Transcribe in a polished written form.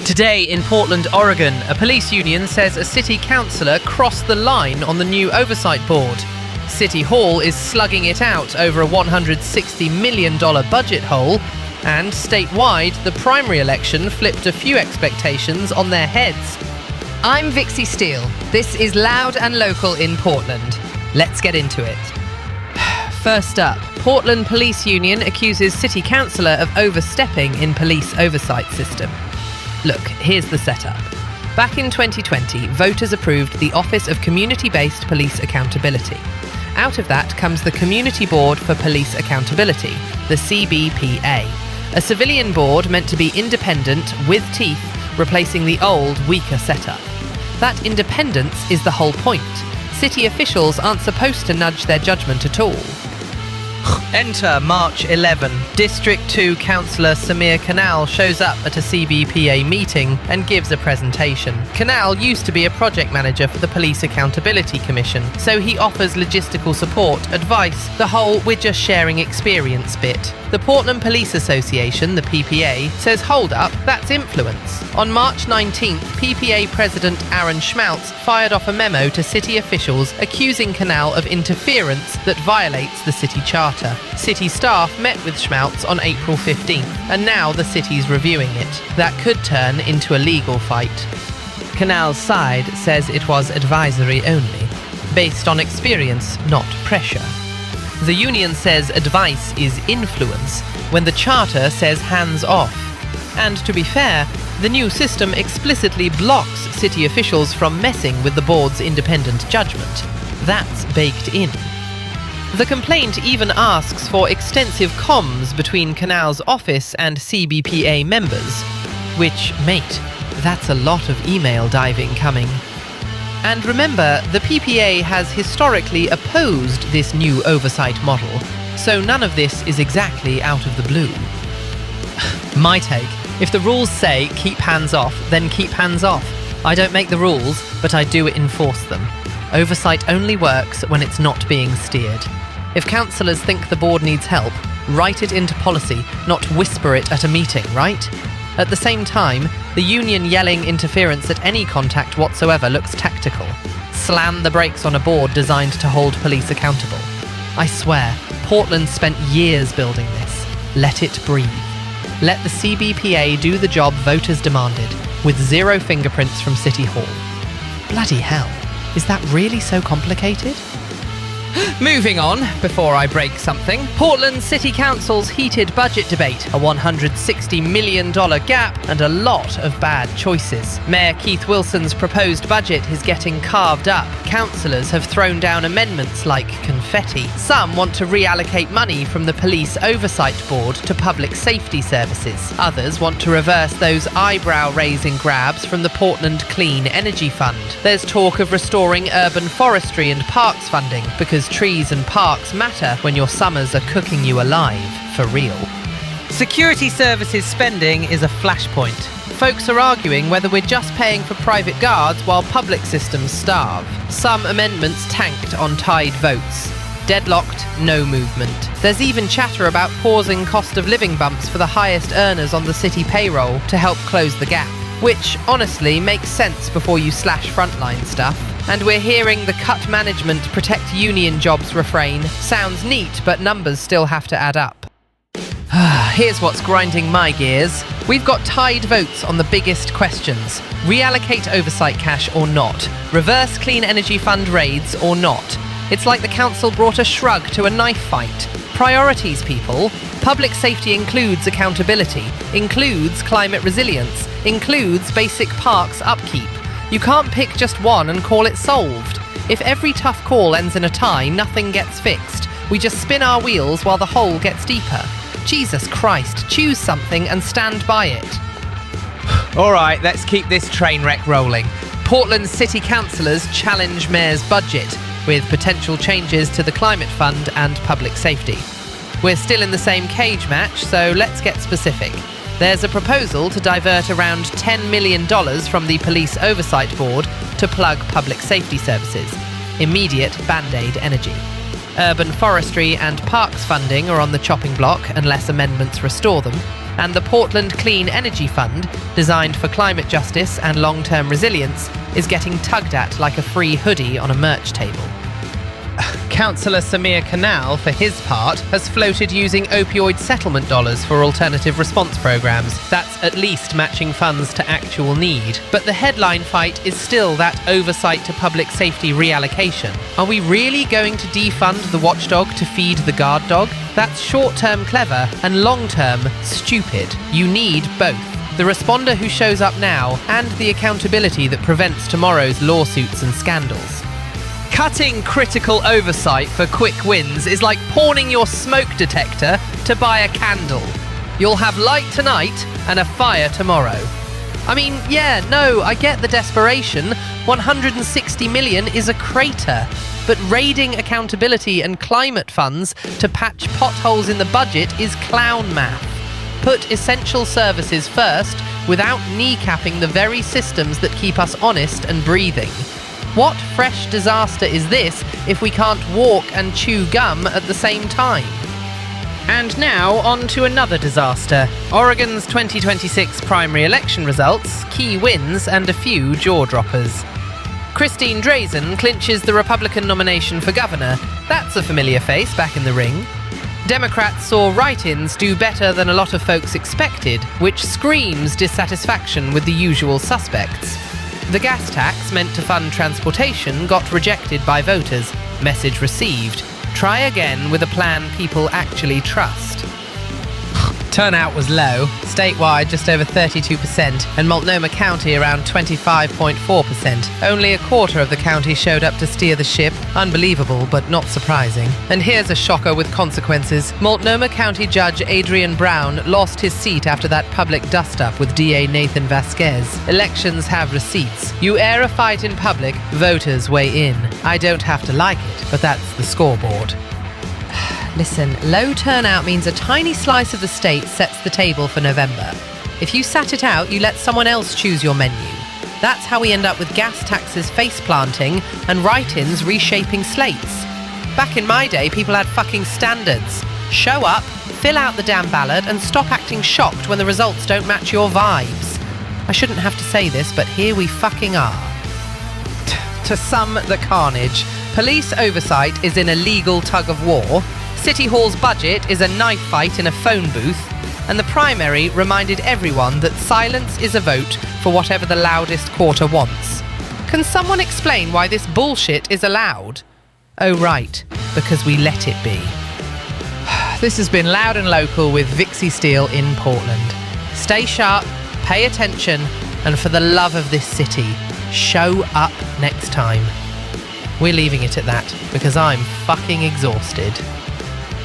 Today in Portland, Oregon, a police union says a city councillor crossed the line on the new oversight board. City Hall is slugging it out over a $160 million budget hole, and statewide, the primary election flipped a few expectations on their heads. I'm Vixie Steele. This is Loud and Local in Portland. Let's get into it. First up, Portland Police Union accuses city councillor of overstepping in police oversight system. Look, here's the setup. Back in 2020, voters approved the Office of Community-Based Police Accountability. Out of that comes the Community Board for Police Accountability, the CBPA, a civilian board meant to be independent with teeth, replacing the old, weaker setup. That independence is the whole point. City officials aren't supposed to nudge their judgment at all. Enter March 11. District 2 Councillor Samir Kanal shows up at a CBPA meeting and gives a presentation. Kanal used to be a project manager for the Police Accountability Commission, so he offers logistical support, advice, the whole "we're just sharing experience" bit. The Portland Police Association, the PPA, says hold up, that's influence. On March 19th, PPA President Aaron Schmaltz fired off a memo to city officials accusing Kanal of interference that violates the city charter. City staff met with Schmaltz on April 15th, and now the city's reviewing it. That could turn into a legal fight. Kanal's side says it was advisory only, based on experience, not pressure. The union says advice is influence, when the charter says hands off. And to be fair, the new system explicitly blocks city officials from messing with the board's independent judgment. That's baked in. The complaint even asks for extensive comms between Kanal's office and CBPA members. Which, mate, that's a lot of email diving coming. And remember, the PPA has historically opposed this new oversight model, so none of this is exactly out of the blue. My take, if the rules say keep hands off, then keep hands off. I don't make the rules, but I do enforce them. Oversight only works when it's not being steered. If councillors think the board needs help, write it into policy, not whisper it at a meeting, right? At the same time, the union yelling interference at any contact whatsoever looks tactical. Slam the brakes on a board designed to hold police accountable. I swear, Portland spent years building this. Let it breathe. Let the CBPA do the job voters demanded, with zero fingerprints from City Hall. Bloody hell, is that really so complicated? Moving on, before I break something, Portland City Council's heated budget debate, a $160 million gap, and a lot of bad choices. Mayor Keith Wilson's proposed budget is getting carved up. Councillors have thrown down amendments like confetti. Some want to reallocate money from the Police Oversight Board to public safety services. Others want to reverse those eyebrow-raising grabs from the Portland Clean Energy Fund. There's talk of restoring urban forestry and parks funding, because trees and parks matter when your summers are cooking you alive, for real. Security services spending is a flashpoint. Folks are arguing whether we're just paying for private guards while public systems starve. Some amendments tanked on tied votes. Deadlocked, no movement. There's even chatter about pausing cost of living bumps for the highest earners on the city payroll to help close the gap. Which, honestly, makes sense before you slash frontline stuff. And we're hearing the cut management, protect union jobs refrain. Sounds neat, but numbers still have to add up. Here's what's grinding my gears. We've got tied votes on the biggest questions. Reallocate oversight cash or not. Reverse Clean Energy Fund raids or not. It's like the council brought a shrug to a knife fight. Priorities, people. Public safety includes accountability, includes climate resilience, includes basic parks upkeep. You can't pick just one and call it solved. If every tough call ends in a tie, nothing gets fixed. We just spin our wheels while the hole gets deeper. Jesus Christ, choose something and stand by it. All right, let's keep this train wreck rolling. Portland City Councillors challenge Mayor's budget with potential changes to the Climate Fund and public safety. We're still in the same cage match, so let's get specific. There's a proposal to divert around $10 million from the Police Oversight Board to plug public safety services. Immediate Band-Aid energy. Urban forestry and parks funding are on the chopping block unless amendments restore them. and the Portland Clean Energy Fund, designed for climate justice and long-term resilience, is getting tugged at like a free hoodie on a merch table. Councillor Samir Kanal, for his part, has floated using opioid settlement dollars for alternative response programs. That's at least matching funds to actual need. But the headline fight is still that oversight to public safety reallocation. Are we really going to defund the watchdog to feed the guard dog? That's short-term clever and long-term stupid. You need both. The responder who shows up now and the accountability that prevents tomorrow's lawsuits and scandals. Cutting critical oversight for quick wins is like pawning your smoke detector to buy a candle. You'll have light tonight and a fire tomorrow. I mean, I get the desperation. 160 million is a crater. But raiding accountability and climate funds to patch potholes in the budget is clown math. Put essential services first without kneecapping the very systems that keep us honest and breathing. What fresh disaster is this if we can't walk and chew gum at the same time? And now on to another disaster. Oregon's 2026 primary election results, key wins and a few jaw-droppers. Christine Drazan clinches the Republican nomination for governor. That's a familiar face back in the ring. Democrats saw write-ins do better than a lot of folks expected, which screams dissatisfaction with the usual suspects. The gas tax meant to fund transportation got rejected by voters. Message received. Try again with a plan people actually trust. Turnout was low, statewide just over 32%, and Multnomah County around 25.4%. Only a quarter of the county showed up to steer the ship. Unbelievable, but not surprising. And here's a shocker with consequences. Multnomah County Judge Adrian Brown lost his seat after that public dust-up with DA Nathan Vasquez. Elections have receipts. You air a fight in public, voters weigh in. I don't have to like it, but that's the scoreboard. Listen, low turnout means a tiny slice of the state sets the table for November. If you sat it out, you let someone else choose your menu. That's how we end up with gas taxes face-planting and write-ins reshaping slates. Back in my day, people had fucking standards. Show up, fill out the damn ballot, and stop acting shocked when the results don't match your vibes. I shouldn't have to say this, but here we fucking are. To sum the carnage, police oversight is in a legal tug-of-war, City Hall's budget is a knife fight in a phone booth, and the primary reminded everyone that silence is a vote for whatever the loudest quarter wants. Can someone explain why this bullshit is allowed? Oh right, because we let it be. This has been Loud and Local with Vixie Steele in Portland. Stay sharp, pay attention, and for the love of this city, show up next time. We're leaving it at that because I'm fucking exhausted.